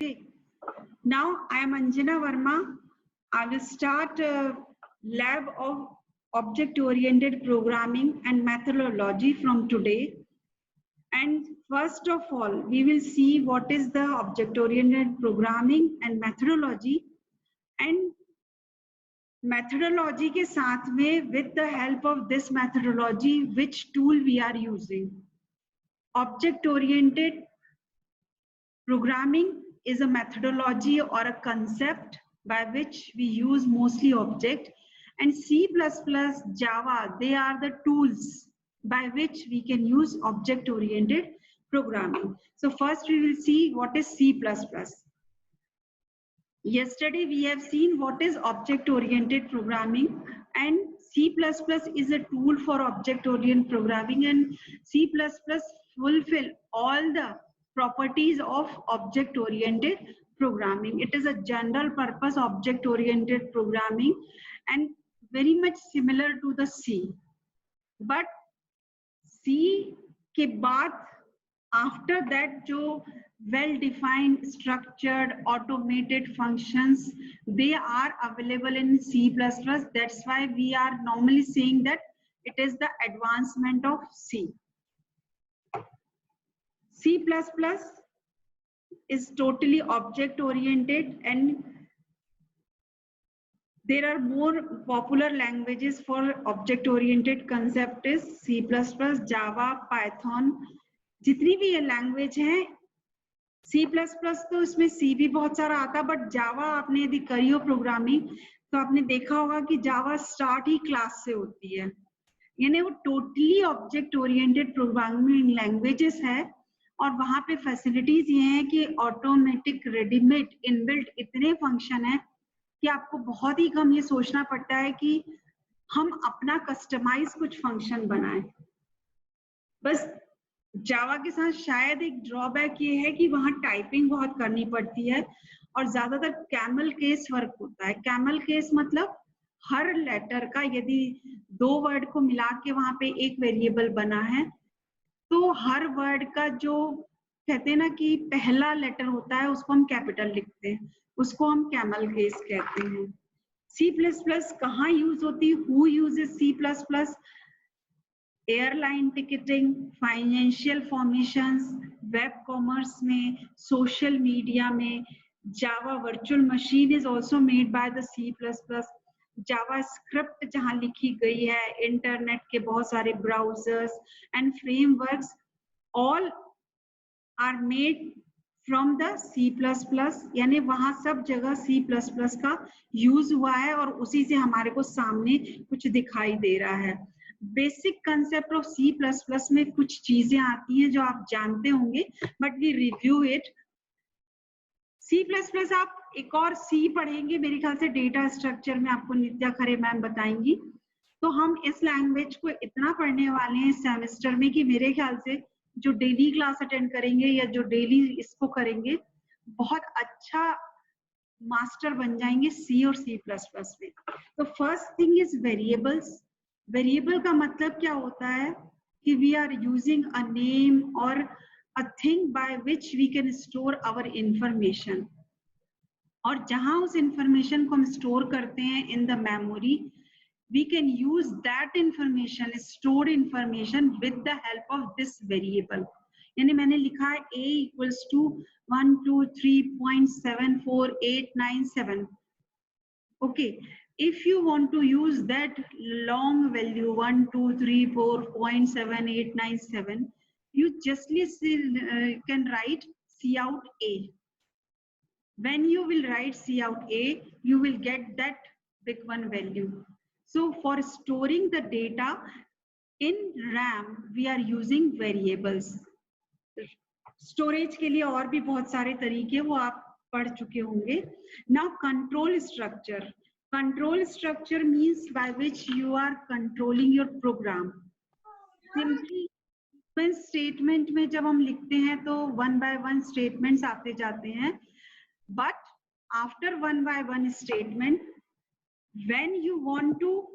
Okay. Now I am Anjana Verma. I will start a lab of object-oriented programming and methodology from today. And first of all, we will see what is the object-oriented programming and methodology. And methodology के साथ में, with the help of this methodology, which tool we are using. Object-oriented programming is a methodology or a concept by which we use mostly object, and C++, Java, they are the tools by which we can use object-oriented programming. So first we will see what is C++. Yesterday we have seen what is object-oriented programming, and C++ is a tool for object-oriented programming, and C++ fulfill all the properties of object-oriented programming. It is a general purpose object-oriented programming and very much similar to the C. But C के बाद after that जो well-defined, structured, automated functions, they are available in C++. That's why we are normally saying that it is the advancement of C. C++ is totally object-oriented, and there are more popular languages for object-oriented concept is C++, Java, Python. जितनी भी ये language है, C++ तो इसमें C भी बहुत सारा आता, बट जावा आपने यदि करी हो प्रोग्रामिंग तो आपने देखा होगा कि जावा स्टार्ट ही क्लास से होती है, यानी वो totally object oriented programming languages है, और वहां पे फैसिलिटीज ये हैं कि ऑटोमेटिक रेडीमेड इनबिल्ट इतने फंक्शन है कि आपको बहुत ही कम ये सोचना पड़ता है कि हम अपना कस्टमाइज कुछ फंक्शन बनाएं. बस जावा के साथ शायद एक ड्रॉबैक ये है कि वहां टाइपिंग बहुत करनी पड़ती है, और ज्यादातर कैमल केस वर्क होता है. कैमल केस मतलब हर लेटर का यदि दो वर्ड को मिला के वहां पे एक वेरिएबल बना है, तो हर वर्ड का जो कहते हैं ना कि पहला लेटर होता है उसको हम कैपिटल लिखते हैं, उसको हम कैमल केस कहते हैं. C++ कहाँ यूज होती है? Who uses C++? Airline ticketing, financial formations, web commerce में, सोशल मीडिया में. Java virtual machine is also made by the C++. JavaScript जहां लिखी गई है, इंटरनेट के बहुत सारे browsers and frameworks all are made from the C++, यानी वहां सब जगह C++ का यूज हुआ है, और उसी से हमारे को सामने कुछ दिखाई दे रहा है. बेसिक कंसेप्ट ऑफ C++ में कुछ चीजें आती हैं जो आप जानते होंगे, but we review it. C++ आप एक और C पढ़ेंगे मेरे ख्याल से, डेटा स्ट्रक्चर में आपको नित्या खरे मैम बताएंगी. तो हम इस लैंग्वेज को इतना पढ़ने वाले हैं सेमेस्टर में कि मेरे ख्याल से जो डेली क्लास अटेंड करेंगे या जो डेली इसको करेंगे, बहुत अच्छा मास्टर बन जाएंगे C और C++ में. तो first thing is variables. Variable का मतलब क्या होता है कि we are using a name और a thing by which we can store our information, और जहां उस इंफॉर्मेशन को हम स्टोर करते हैं in the memory, we can use that information, stored information, with the help of this variable. यानी मैंने लिखा है a equals to 123.74897. okay, if you want to use that long value 123.4.7897, you just can write cout a. When you will write cout a, you will get that big one value. So for storing the data in RAM, we are using variables. Storage के लिए और भी बहुत सारे तरीके वो आप पढ़ चुके होंगे. Now control structure. Control structure means by which you are controlling your program. Simply sequence statement में जब हम लिखते हैं तो one by one statements आते जाते हैं, but after one by one statement, when you want to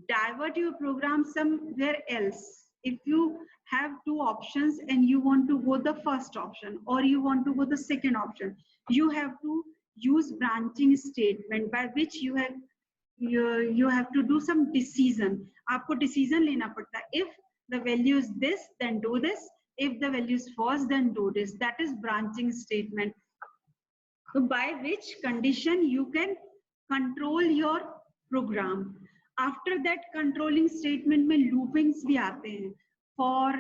divert your program somewhere else, if you have two options and you want to go the first option or you want to go the second option, you have to use branching statement by which you have to do some decision. आपको decision लेना पड़ता है. If the value is this, then do this. If the value is false, then do this. That is branching statement. So by which condition you can control your program. After that controlling statement में loopings भी आते हैं. For,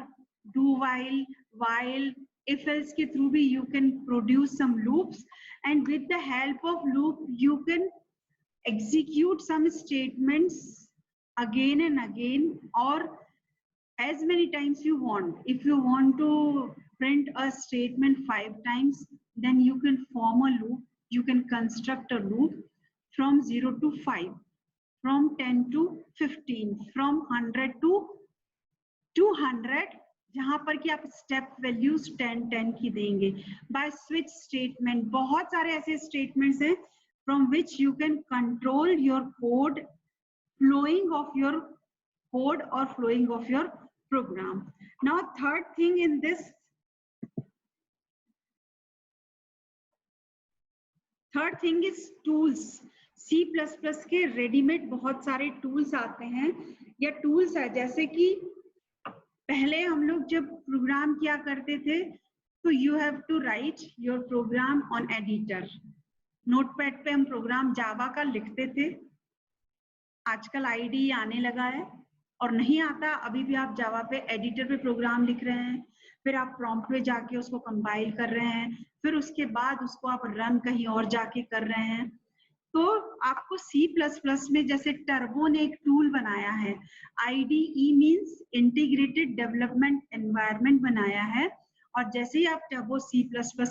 do while, if else के through भी you can produce some loops, and with the help of loop you can execute some statements again and again, or as many times you want. If you want to print a statement 5 times, then you can form a loop. You can construct a loop from 0 to 5, from 10 to 15, from 100 to 200, जहां पर कि आप step values 10 की देंगे. Bye switch statement, बहुत सारे ऐसे statements हैं from which you can control your code, flowing of your code or flowing of your program. Now third thing in this, third thing is tools. C++ के readymade बहुत सारे tools आते हैं, या टूल्स है जैसे कि पहले हम लोग जब प्रोग्राम किया करते थे तो you have to write your program on editor. Notepad पे हम प्रोग्राम जावा का लिखते थे. आजकल आईडी आने लगा है, और नहीं आता अभी भी आप जावा पे एडिटर पे प्रोग्राम लिख रहे हैं, फिर आप प्रॉम्प्ट पे जाके उसको कंपाइल कर रहे हैं, फिर उसके बाद उसको आप रन कहीं और जाके कर रहे हैं. तो आपको C++ में जैसे टर्बो ने एक टूल बनाया है, IDE means integrated development environment बनाया है, और जैसे ही आप टर्बो C++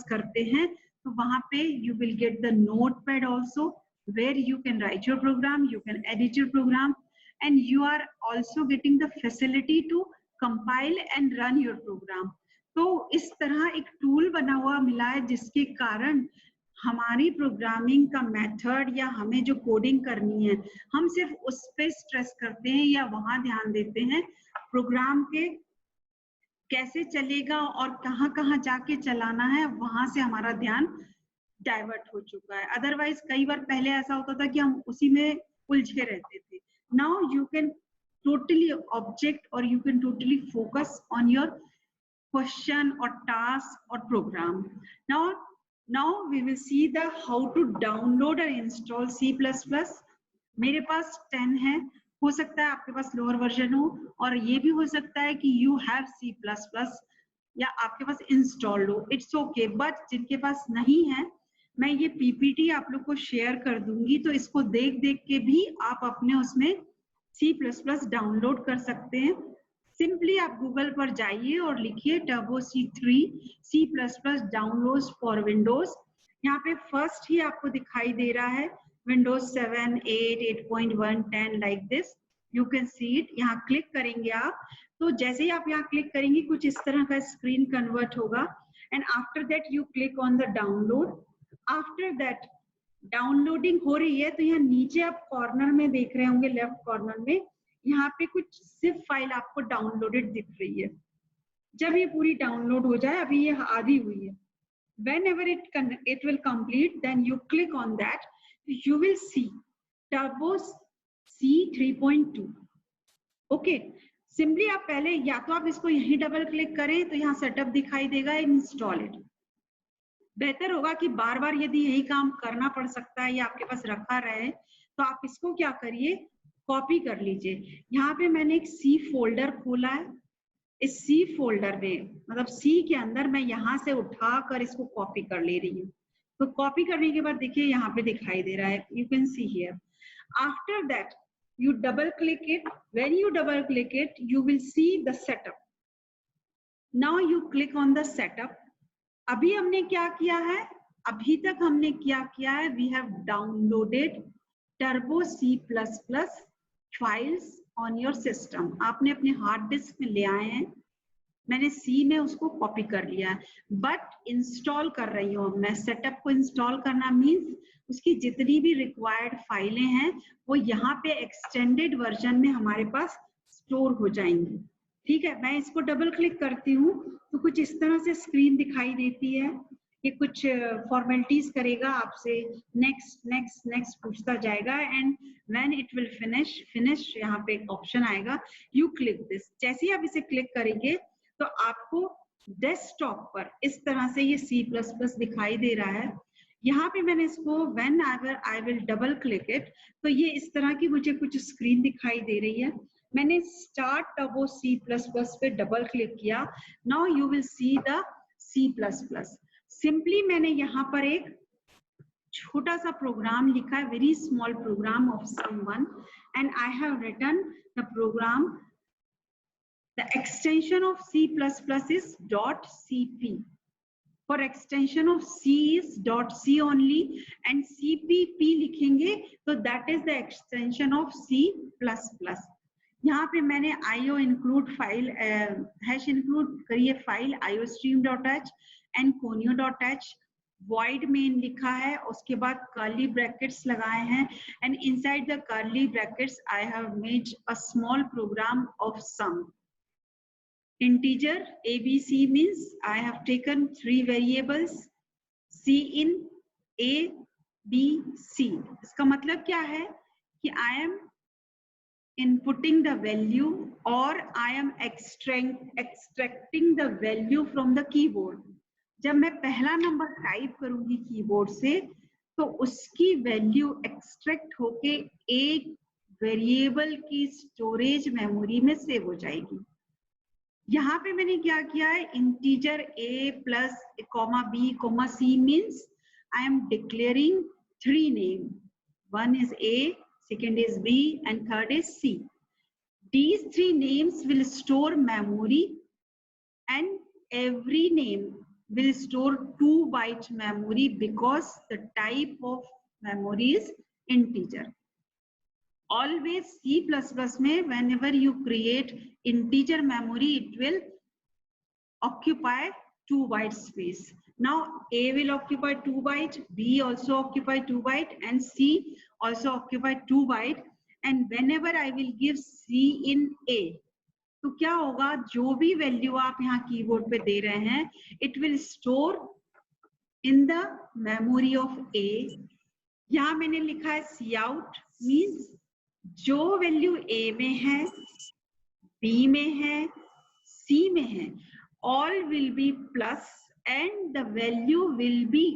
करते हैं तो वहां पे you will get the notepad also, where you can write your program, you can edit your program, and you are also getting the facility to compile and run your program. तो इस तरह एक tool बना हुआ मिला है जिसके कारण हमारी प्रोग्रामिंग का मेथड या हमें जो कोडिंग करनी है हम सिर्फ उस पे स्ट्रेस करते हैं या वहां ध्यान देते हैं. प्रोग्राम के कैसे चलेगा और कहाँ कहाँ जाके चलाना है, वहां से हमारा ध्यान डाइवर्ट हो चुका है. अदरवाइज कई बार पहले ऐसा होता था कि हम उसी में उलझे रहते थे. Now you can totally object और you can totally focus on your question और टास्क और program. Now we will see the how to download or install C++. मेरे पास 10 है, हो सकता है आपके पास लोअर वर्जन हो, और ये भी हो सकता है कि you have C++ या आपके पास इंस्टॉल्ड हो. इट्स ओके, बट जिनके पास नहीं है मैं ये पीपीटी आप लोग को शेयर कर दूंगी, तो इसको देख देख के भी आप अपने उसमें C++ डाउनलोड कर सकते हैं. सिंपली आप गूगल पर जाइए और लिखिए turbo C3 C++ downloads for Windows. यहाँ पे फर्स्ट ही आपको दिखाई दे रहा है Windows 7, 8, 8.1, 10 like this. You can see it. यहाँ क्लिक करेंगे आप, तो जैसे ही आप यहाँ क्लिक करेंगे कुछ इस तरह का स्क्रीन कन्वर्ट होगा, and after that you click on the download. After that downloading हो रही है, तो यहाँ नीचे आप कॉर्नर में देख रहे होंगे, लेफ्ट कॉर्नर में यहाँ पे कुछ zip फाइल आपको डाउनलोडेड दिख रही है. जब ये पूरी डाउनलोड हो जाए, अभी ये आधी हुई है, whenever it will complete, then you click on that, you will see Turbo C 3.2. Okay, simply आप पहले या तो आप इसको यहीं डबल क्लिक करें तो यहाँ सेटअप दिखाई देगा, इंस्टॉल इट. बेहतर होगा कि बार बार यदि यही काम करना पड़ सकता है या आपके पास रखा रहे, तो आप इसको क्या करिए, कॉपी कर लीजिए. यहाँ पे मैंने एक सी फोल्डर खोला है. इस सी फोल्डर में मतलब सी के अंदर मैं यहाँ से उठाकर इसको कॉपी कर ले रही हूँ. तो कॉपी करने के बाद देखिए यहाँ पे दिखाई दे रहा है, you can see here. After that you double click it. When you double click it, you will see the setup. Now you click on the setup. अभी हमने क्या किया है, अभी तक हमने क्या किया है, we have downloaded Turbo C++ files on your system. आपने अपने हार्ड डिस्क में ले आए हैं, मैंने सी में उसको कॉपी कर लिया है, बट इंस्टॉल कर रही हूँ मैं. सेटअप को इंस्टॉल करना मीन्स उसकी जितनी भी रिक्वायर्ड फाइलें हैं वो यहाँ पे एक्सटेंडेड वर्जन में हमारे पास स्टोर हो जाएंगी. ठीक है, मैं इसको डबल क्लिक करती हूँ तो कुछ इस तरह से स्क्रीन दिखाई देती है. ये कुछ फॉर्मेलिटीज करेगा आपसे, नेक्स्ट नेक्स्ट नेक्स्ट पूछता जाएगा and when it will finish यहाँ पे एक ऑप्शन आएगा, यू क्लिक दिस। जैसे ही आप इसे क्लिक करेंगे तो आपको डेस्कटॉप पर इस तरह से ये C++ दिखाई दे रहा है। यहाँ पे मैंने इसको when I will double click it, तो ये इस तरह की मुझे कुछ स्क्रीन दिखाई दे रही है। मैंने स्टार्ट टर्बो C++ पे डबल क्लिक किया। Now you will see the C++। Simply मैंने यहाँ पर एक छोटा सा प्रोग्राम लिखा है, very small program of someone, and I have written the program. The extension of C++ is .cp. For extension of C is .c only, and CPP लिखेंगे तो that is the extension of C++। यहाँ पे मैंने IO include file hash include करिए file iostream.h and conio.h, void main लिखा है, उसके बाद curly brackets लगाए हैं, and inside the curly brackets I have made a small program of sum. Integer ABC means I have taken 3 variables C in A, B, C. इसका मतलब क्या है कि I am inputting the value or I am extracting the value from the keyboard. जब मैं पहला number type करूंगी keyboard से तो उसकी वैल्यू एक्सट्रैक्ट होके एक वेरिएबल की स्टोरेज मेमोरी में सेव हो जाएगी। यहाँ पे मैंने क्या किया है, integer a plus comma b comma c means I am declaring 3 name, one is a, second is b and third is c. These 3 names will store memory and every name will store 2 byte memory because the type of memory is integer. Always C++ में whenever you create integer memory, it will occupy 2 byte space. Now A will occupy 2 byte, B also occupy 2 byte, and C also occupy 2 byte. And whenever I will give C in A, तो क्या होगा, जो भी value आप यहाँ keyboard पे दे रहे हैं, it will store in the memory of A. यहाँ मैंने लिखा है cout means जो वैल्यू A में है, B में है, C में है, all will be plus and the value will be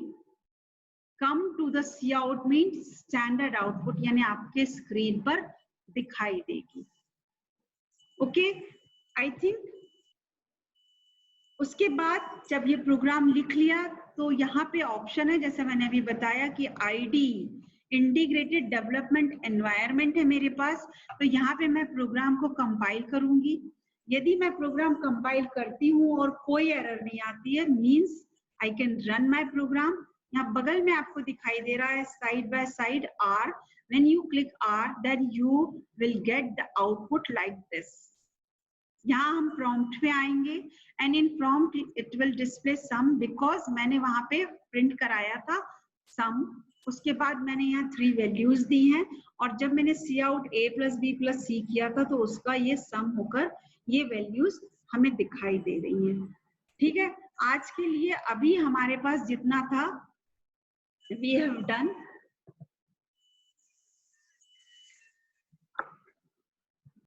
come to the cout means standard output, यानी आपके स्क्रीन पर दिखाई देगी। ओके, आई थिंक उसके बाद जब ये प्रोग्राम लिख लिया तो यहाँ पे ऑप्शन है, जैसे मैंने अभी बताया कि ID इंटीग्रेटेड डेवलपमेंट एनवायरनमेंट है मेरे पास, तो यहाँ पे मैं प्रोग्राम को कंपाइल करूंगी। यदि मैं प्रोग्राम कंपाइल करती हूँ और कोई एरर नहीं आती है, means I can run my program. यहाँ बगल में आपको दिखाई दे रहा है side by side R. When you click R, then you will get the output like this. यहाँ हम prompt पे आएंगे and in prompt it will display sum because मैंने वहां पे प्रिंट कराया था sum। उसके बाद मैंने यहाँ 3 वैल्यूज दी हैं और जब मैंने cout a plus b plus c किया था तो उसका ये सम होकर ये वैल्यूज हमें दिखाई दे रही हैं। ठीक है, आज के लिए अभी हमारे पास जितना था we have done।